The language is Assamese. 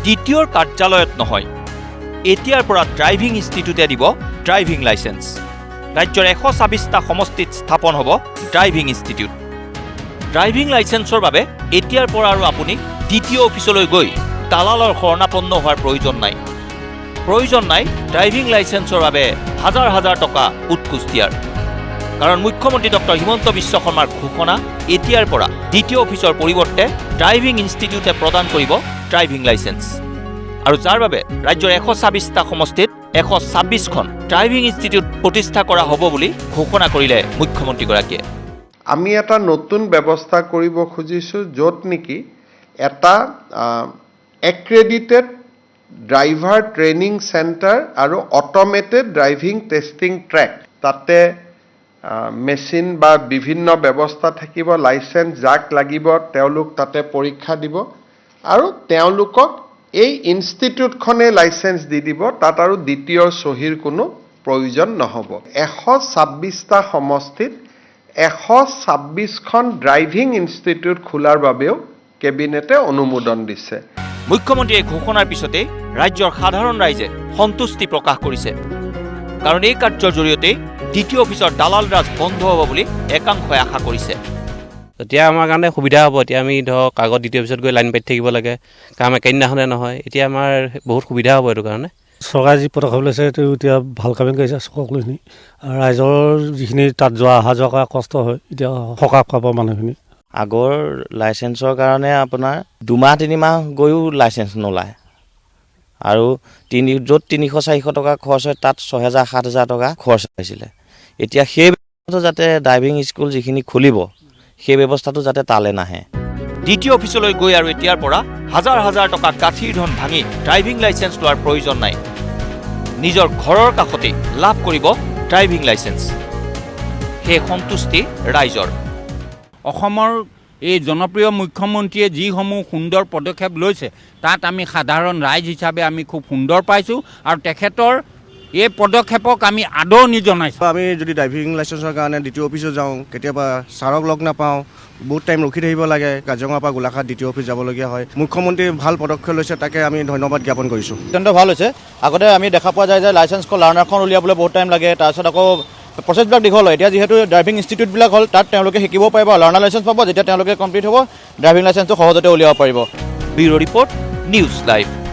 দ্বিতীয়ৰ কাৰ্যালয়ত নহয় এতিয়াৰ পৰা ড্ৰাইভিং ইনষ্টিটিউটে দিব ড্ৰাইভিং লাইচেন্স ৰাজ্যৰ 126টা সমষ্টিত স্থাপন হ'ব ড্ৰাইভিং ইনষ্টিটিউট ড্ৰাইভিং লাইচেন্সৰ বাবে এতিয়াৰ পৰা আৰু আপুনি দ্বিতীয় অফিচলৈ গৈ দালালৰ শৰণাপন্ন হোৱাৰ প্ৰয়োজন নাই ড্ৰাইভিং লাইচেন্সৰ বাবে হাজাৰ হাজাৰ টকা উৎকোচ দিয়াৰ কাৰণ মুখ্যমন্ত্ৰী ডক্টৰ হিমন্ত বিশ্ব শৰ্মাৰ ঘোষণা এতিয়াৰ পৰা দ্বিতীয় অফিচৰ পৰিৱৰ্তে ড্ৰাইভিং ইনষ্টিটিউটে প্ৰদান কৰিব ড্ৰাইভিং লাইচেন্স আৰু যাৰ বাবে ৰাজ্যৰ 126টা সমষ্টিত 126খন ড্ৰাইভিং ইনষ্টিটিউট প্ৰতিষ্ঠা কৰা হ'ব বুলি ঘোষণা কৰিলে মুখ্যমন্ত্ৰীগৰাকীয়ে আমি এটা নতুন ব্যৱস্থা কৰিব খুজিছোঁ য'ত নেকি এটা এক্ৰেডিটেড ড্ৰাইভাৰ ট্ৰেইনিং চেণ্টাৰ আৰু অট'মেটেড ড্ৰাইভিং টেষ্টিং ট্ৰেক তাতে মেচিন বা বিভিন্ন ব্যৱস্থা থাকিব লাইচেন্স যাক লাগিব তেওঁলোক তাতে পৰীক্ষা দিব আৰু তেওঁলোকক এই ইনষ্টিটিউটখনে লাইচেন্স দি দিব তাত আৰু দ্বিতীয় চহীৰ কোনো প্ৰয়োজন নহ'ব 126টা সমষ্টিত 126খন ড্ৰাইভিং ইনষ্টিটিউট খোলাৰ বাবেও কেবিনেটে অনুমোদন দিছে মুখ্যমন্ত্ৰীয়ে ঘোষণাৰ পিছতে ৰাজ্যৰ সাধাৰণ ৰাইজে সন্তুষ্টি প্ৰকাশ কৰিছে কাৰণ এই কাৰ্যৰ জৰিয়তে দ্বিতীয় অফিচৰ দালাল ৰাজ বন্ধ হ'ব বুলি একাংশই আশা কৰিছে এতিয়া আমাৰ কাৰণে সুবিধা হ'ব এতিয়া আমি ধৰক আগত দ্বিতীয় অফিচত গৈ লাইন পাতি থাকিব লাগে কাম একেদিনাখনে নহয় এতিয়া আমাৰ বহুত সুবিধা হ'ব এইটো কাৰণে চৰকাৰে যি পদক্ষেপ লৈছে এইটো এতিয়া ভাল কামেই কৰিছে সকলোখিনি ৰাইজৰ যিখিনি তাত অহা যোৱা কৰা কষ্ট হয় এতিয়া সকাহ পাব মানুহখিনি আগৰ লাইচেন্সৰ কাৰণে আপোনাৰ 2-3 মাহ গৈও লাইচেন্স নোলায় আৰু য'ত 300-400 টকা খৰচ হয় তাত 6,000-7,000 টকা খৰচ হৈছিলে এতিয়া সেই ব্যৱস্থাটো যাতে ড্ৰাইভিং স্কুল যিখিনি খুলিব সেই ব্যৱস্থাটো যাতে তালে নাহে দ্বিতীয় অফিচলৈ গৈ আৰু এতিয়াৰ পৰা হাজাৰ হাজাৰ টকা গাঁঠিৰ ধন ভাঙি ড্ৰাইভিং লাইচেন্স লোৱাৰ প্ৰয়োজন নাই নিজৰ ঘৰৰ কাষতে লাভ কৰিব ড্ৰাইভিং লাইচেন্স সেই সন্তুষ্টি ৰাইজৰ অসমৰ এই জনপ্ৰিয় মুখ্যমন্ত্ৰীয়ে যিসমূহ সুন্দৰ পদক্ষেপ লৈছে তাত আমি সাধাৰণ ৰাইজ হিচাপে আমি খুব সুন্দৰ পাইছোঁ আৰু তেখেতৰ এই পদক্ষেপক আমি আদৰণি জনাইছোঁ আমি যদি ড্ৰাইভিং লাইচেন্সৰ কাৰণে দ্বিতীয় অফিচত যাওঁ কেতিয়াবা ছাৰক লগ নাপাওঁ বহুত টাইম ৰখি থাকিব লাগে কাজিৰঙাৰ পৰা গোলাঘাট দ্বিতীয় অফিচ যাবলগীয়া হয় মুখ্যমন্ত্ৰীয়ে ভাল পদক্ষেপ লৈছে তাকে আমি ধন্যবাদ জ্ঞাপন কৰিছোঁ অত্যন্ত ভাল হৈছে আগতে আমি দেখা পোৱা যায় যে লাইচেন্স লাৰ্ণাৰখন উলিয়াবলৈ বহুত টাইম লাগে তাৰপিছত আকৌ প্ৰচেছবিলাক দীঘল হয় এতিয়া যিহেতু ড্ৰাইভিং ইনষ্টিটিউটবিলাক হ'ল তাত তেওঁলোকে শিকিব পাৰিব লাৰ্ণাৰ লাইচেন্স পাব যেতিয়া তেওঁলোকে কমপ্লিট হ'ব ড্ৰাইভিং লাইচেন্সটো সহজতে উলিয়াব পাৰিব ব্যুৰ' ৰিপৰ্ট নিউজ লাইভ